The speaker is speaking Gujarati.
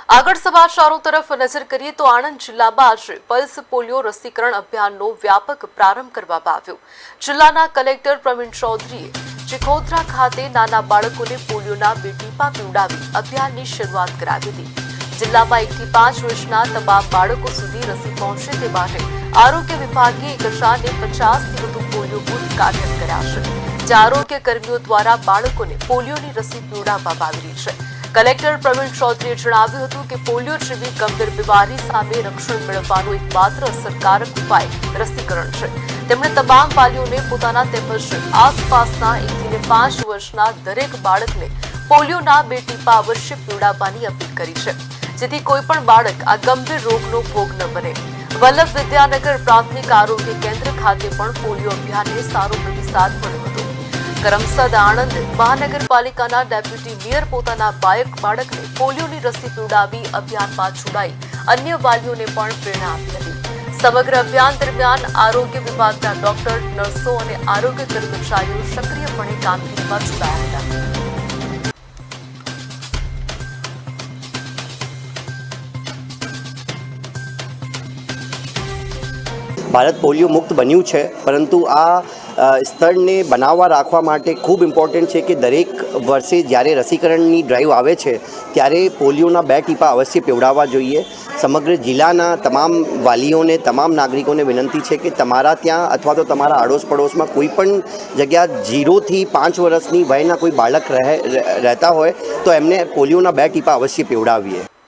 આગળ સમાચારો તરફ નજર કરીએ તો આણંદ જિલ્લામાં આજે પલ્સ પોલિયો રસીકરણ અભિયાનનો વ્યાપક પ્રારંભ કરવામાં આવ્યો। જિલ્લાના કલેક્ટર પ્રવીણ ચૌધરીએ ચિખોદરા ખાતે નાના બાળકોને પોલિયોના 2 ટીપા પીવડાવી અભિયાનની શરૂઆત કરાવી હતી। જિલ્લામાં 1 થી 5 વર્ષના તમામ બાળકો સુધી રસી પહોંચે તે માટે આરોગ્ય વિભાગે 1050થી વધુ પોલિયો બૂથ કાર્યરત કર્યા છે, જે આરોગ્ય કર્મીઓ દ્વારા બાળકોને પોલિયોની રસી પીવડાવવામાં આવી રહી છે। કલેક્ટર પ્રવીણ ચૌધરીએ જણાવ્યું હતું કે પોલિયો જેવી ગંભીર બીમારી સામે રક્ષણ મેળવવાનો એકમાત્ર અસરકારક ઉપાય રસીકરણ છે। તેમણે તમામ વાલીઓને પોતાના તેમજ આસપાસના 1 થી 5 વર્ષના દરેક બાળકને પોલિયોના 2 ટીપા અવશ્ય પીવડાવવાની અપીલ કરી છે, જેથી કોઈપણ બાળક આ ગંભીર રોગનો ભોગ ન બને। વલ્લભ વિદ્યાનગર પ્રાથમિક આરોગ્ય કેન્દ્ર ખાતે પણ પોલિયો અભિયાનને સારો પ્રતિસાદ મળ્યો હતો। કરમસદ આણંદ મહાનગરપાલિકાના ડેપ્યુટી મેયર પોતાના બાળકને પોલિયોની રસી પીવડાવી અભિયાનમાં જોડાઈ અન્ય વાલીઓને પણ પ્રેરણા આપી હતી। સમગ્ર અભિયાન દરમિયાન આરોગ્ય વિભાગના ડોક્ટર, નર્સો અને આરોગ્ય કર્મચારીઓ સક્રિયપણે કામગીરીમાં જોડાયા હતા। ભારત પોલિયો મુક્ત બન્યું છે, પરંતુ આ સ્તરને બનાવવા રાખવા માટે ખૂબ ઇમ્પોર્ટન્ટ છે કે દરેક વર્ષે જ્યારે રસીકરણની ડ્રાઈવ આવે છે ત્યારે પોલિયોના 2 ટીપા અવશ્ય પીવડાવવા જોઈએ। સમગ્ર જિલ્લાના તમામ વાલીઓને, તમામ નાગરિકોને વિનંતી છે કે તમારા ત્યાં અથવા તો તમારા આડોશ પડોશમાં કોઈ પણ જગ્યા 0 થી 5 વર્ષની વયના કોઈ બાળક રહેતા હોય તો એમને પોલિયોના 2 ટીપા અવશ્ય પીવડાવીએ।